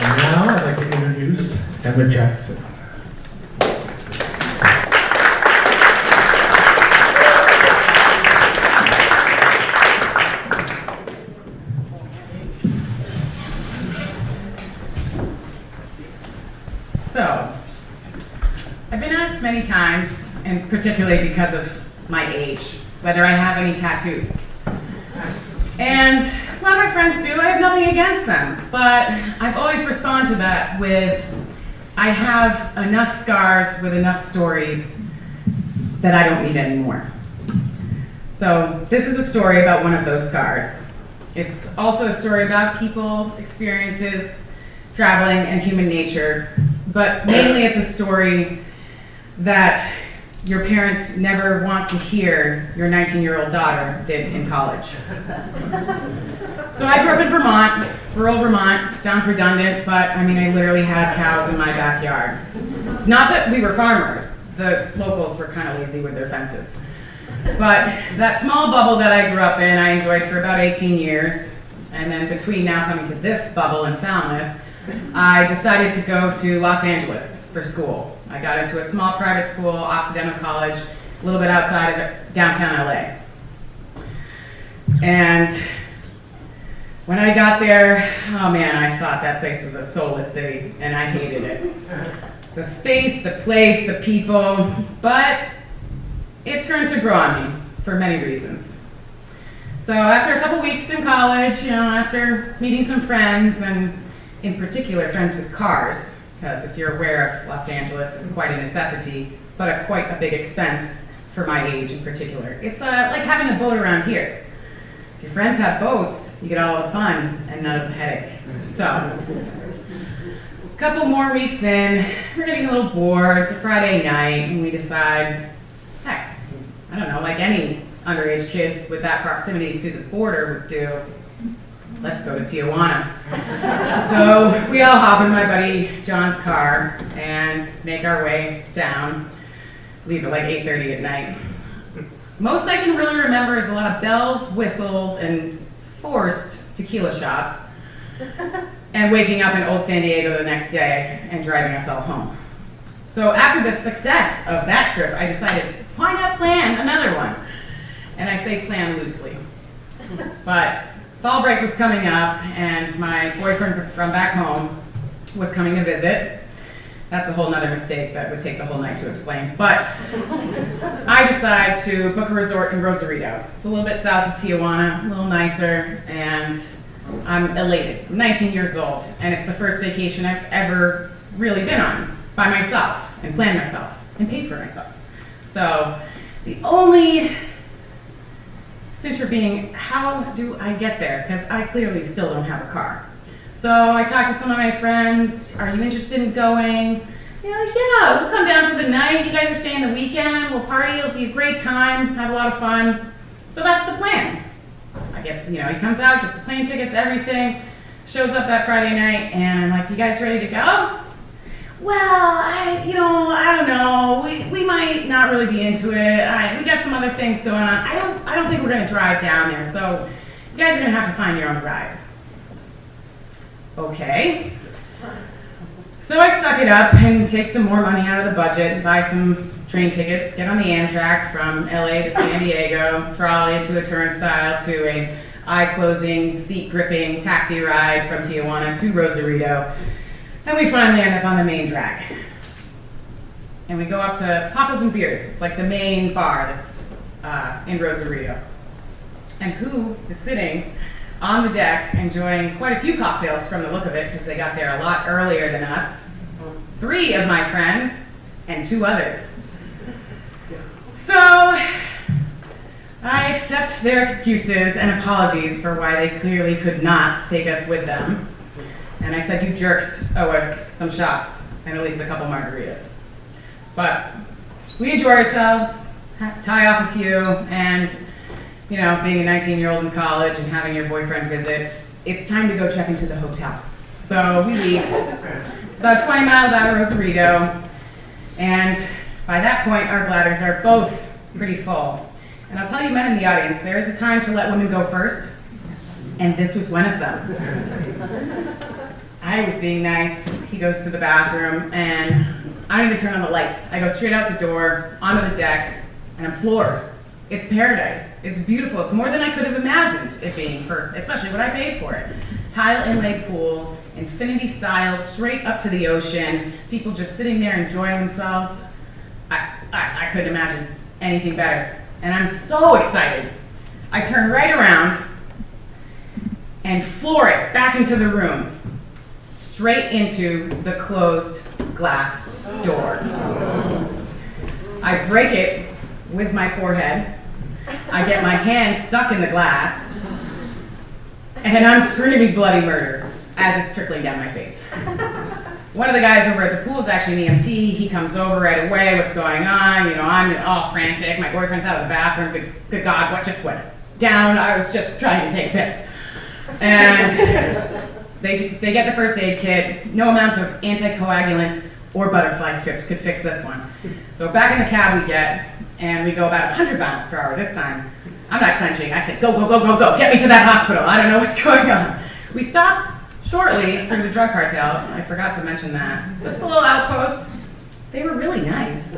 And now I'd like to introduce Emma Jackson. So, I've been asked many times, and particularly because of my age, whether I have any tattoos. And a lot of my friends do. I have nothing against them, but I've always responded to that with, I have enough scars with enough stories that I don't need any more. So this is a story about one of those scars. It's also a story about people, experiences, traveling, and human nature, but mainly it's a story that your parents never want to hear your 19-year-old daughter did in college. So I grew up in Vermont, rural Vermont. Sounds redundant, but I mean, I literally had cows in my backyard. Not that we were farmers. The locals were kind of lazy with their fences. But that small bubble that I grew up in, I enjoyed for about 18 years. And then between now coming to this bubble in Falmouth, I decided to go to Los Angeles for school. I got into a small private school, Occidental College, a little bit outside of downtown LA. And when I got there, oh man, I thought that place was a soulless city, and I hated it. The space, the place, the people, but it turned to grow on me for many reasons. So after a couple weeks in college, after meeting some friends, and in particular friends with cars, because if you're aware of Los Angeles, it's quite a necessity, but quite a big expense for my age in particular. It's like having a boat around here. If your friends have boats, you get all the fun and none of the headache. So, a couple more weeks in, we're getting a little bored. It's a Friday night, and we decide, heck, I don't know, like any underage kids with that proximity to the border would do, let's go to Tijuana. So we all hop in my buddy John's car and make our way down, leave at like 8:30 at night. Most I can really remember is a lot of bells, whistles, and forced tequila shots, and waking up in Old San Diego the next day and driving us all home. So after the success of that trip, I decided, why not plan another one? And I say plan loosely. But fall break was coming up, and my boyfriend from back home was coming to visit. That's a whole nother mistake that would take the whole night to explain. But I decide to book a resort in Rosarito. It's a little bit south of Tijuana, a little nicer, and I'm elated. I'm 19 years old, and it's the first vacation I've ever really been on by myself, and planned myself, and paid for myself. So the only cincher being, how do I get there? Because I clearly still don't have a car. So I talked to some of my friends, are you interested in going? Yeah, we'll come down for the night. You guys are staying the weekend, we'll party, it'll be a great time, have a lot of fun. So that's the plan. I get, he comes out, gets the plane tickets, everything, shows up that Friday night, and I'm like, you guys ready to go? Well, I don't know. We might not really be into it. We got some other things going on. I don't think we're gonna drive down there, so you guys are gonna have to find your own ride. Okay. So I suck it up and take some more money out of the budget, buy some train tickets, get on the Amtrak from LA to San Diego, trolley to a turnstile to a eye-closing, seat-gripping taxi ride from Tijuana to Rosarito. And we finally end up on the main drag. And we go up to Papa's and Beers. It's like the main bar that's in Rosarito. And who is sitting on the deck enjoying quite a few cocktails from the look of it, because they got there a lot earlier than us. 3 of my friends and 2 others. So I accept their excuses and apologies for why they clearly could not take us with them. And I said, you jerks owe us some shots and at least a couple margaritas. But we enjoy ourselves, tie off a few, and being a 19-year-old in college and having your boyfriend visit, it's time to go check into the hotel. So we leave. It's about 20 miles out of Rosarito, and by that point, our bladders are both pretty full. And I'll tell you, men in the audience, there is a time to let women go first, and this was one of them. I was being nice. He goes to the bathroom, and I don't even turn on the lights. I go straight out the door, onto the deck, and I'm floored. It's paradise. It's beautiful. It's more than I could have imagined it being, for especially what I paid for it. Tile inlaid pool, infinity style, straight up to the ocean. People just sitting there enjoying themselves. I couldn't imagine anything better. And I'm so excited. I turn right around and floor it back into the room, straight into the closed glass door. I break it with my forehead. I get my hand stuck in the glass, and I'm screaming bloody murder as it's trickling down my face. One of the guys over at the pool is actually an EMT. He comes over right away. What's going on? You know, I'm all frantic. My boyfriend's out of the bathroom. Good God, what just went down? I was just trying to take a piss. And they get the first aid kit. No amount of anticoagulant or butterfly strips could fix this one. So back in the cab we get, and we go about 100 miles per hour this time. I'm not clenching. I say, go, go, go, go, go. Get me to that hospital. I don't know what's going on. We stop shortly through the drug cartel. I forgot to mention that. Just a little outpost. They were really nice.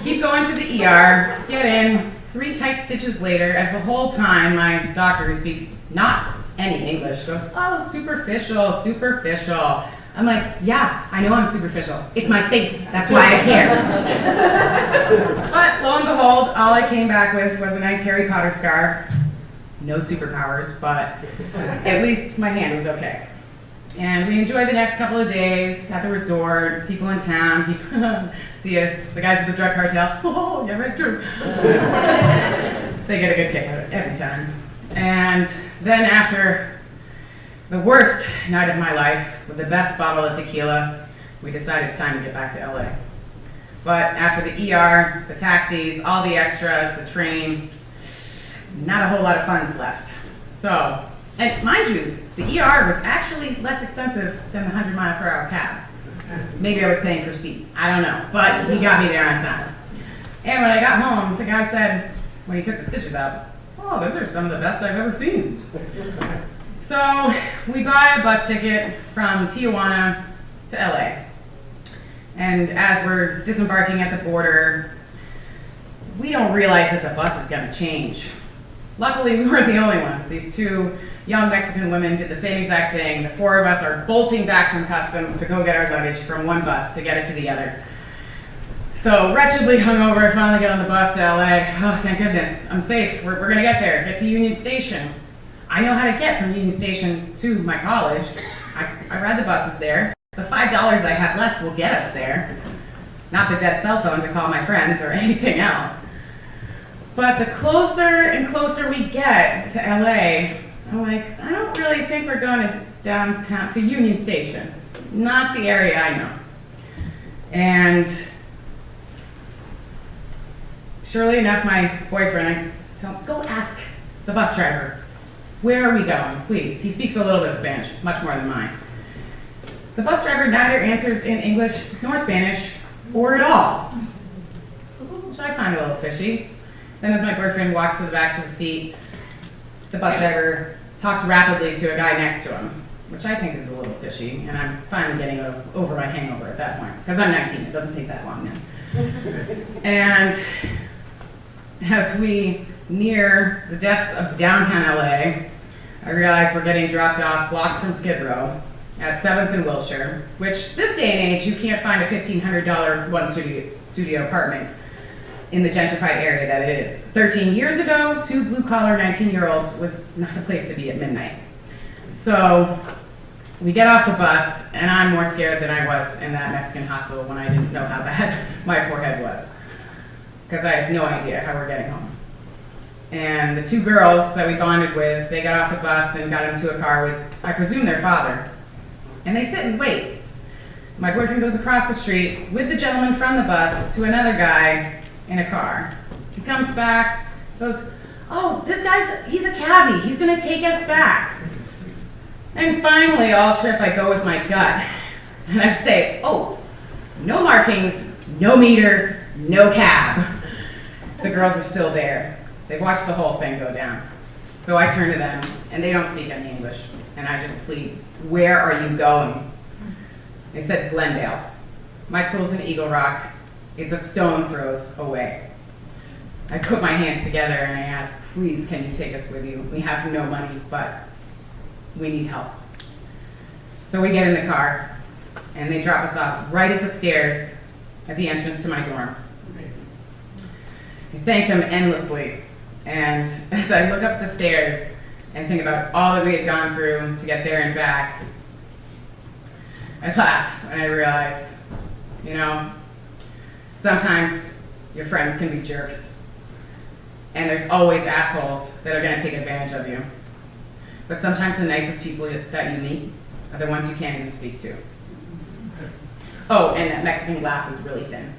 Keep going to the ER, get in. 3 tight stitches later, as the whole time my doctor, who speaks not any English, goes, oh, superficial, superficial. I'm like, yeah, I know I'm superficial. It's my face. That's why I care. But lo and behold, all I came back with was a nice Harry Potter scar. No superpowers, but at least my hand was okay. And we enjoyed the next couple of days at the resort. People in town, people see us, the guys at the drug cartel. Oh, yeah, right through. They get a good kick out of it every time. And then after the worst night of my life, with the best bottle of tequila, we decided it's time to get back to LA. But after the ER, the taxis, all the extras, the train, not a whole lot of funds left. So, and mind you, the ER was actually less expensive than the 100-mile-per-hour cab. Maybe I was paying for speed. I don't know. But he got me there on time. And when I got home, the guy said, when he took the stitches out, oh, those are some of the best I've ever seen. So we buy a bus ticket from Tijuana to LA. And as we're disembarking at the border, we don't realize that the bus is going to change. Luckily, we weren't the only ones. These 2 young Mexican women did the same exact thing. The 4 of us are bolting back from customs to go get our luggage from one bus to get it to the other. So wretchedly hungover, I finally get on the bus to LA. Oh, thank goodness, I'm safe. We're going to get there, get to Union Station. I know how to get from Union Station to my college. I ride the buses there. The $5 I have left will get us there. Not the dead cell phone to call my friends or anything else. But the closer and closer we get to LA, I'm like, I don't really think we're going to downtown, to Union Station. Not the area I know. And surely enough, my boyfriend, I tell him, go ask the bus driver, where are we going, please? He speaks a little bit of Spanish, much more than mine. The bus driver neither answers in English nor Spanish, or at all. Which I find a little fishy. Then as my boyfriend walks to the back of the seat, the bus driver talks rapidly to a guy next to him, which I think is a little fishy, and I'm finally getting over my hangover at that point, because I'm 19, it doesn't take that long now. And as we near the depths of downtown LA, I realize we're getting dropped off blocks from Skid Row at 7th and Wilshire, which this day and age, you can't find a $1,500 one-studio apartment in the gentrified area that it is. 13 years ago, 2 blue-collar 19-year-olds was not the place to be at midnight. So we get off the bus, and I'm more scared than I was in that Mexican hospital when I didn't know how bad my forehead was, because I have no idea how we're getting home. And the 2 girls that we bonded with, they got off the bus and got into a car with, I presume, their father. And they sit and wait. My boyfriend goes across the street with the gentleman from the bus to another guy in a car. He comes back, goes, oh, this guy's, he's a cabbie. He's going to take us back. And finally, all trip, I go with my gut. And I say, oh, no markings, no meter, no cab. The girls are still there. They've watched the whole thing go down. So I turn to them, and they don't speak any English. And I just plead "Where are you going?" They said, "Glendale." My school's in Eagle Rock. It's a stone throws away. I put my hands together and I asked, "Please, can you take us with you? We have no money, but we need help." So we get in the car and they drop us off right at the stairs at the entrance to my dorm. I thank them endlessly. And as I look up the stairs and think about all that we had gone through to get there and back, I laugh and I realize, sometimes your friends can be jerks. And there's always assholes that are gonna take advantage of you. But sometimes the nicest people that you meet are the ones you can't even speak to. Oh, and that Mexican glass is really thin.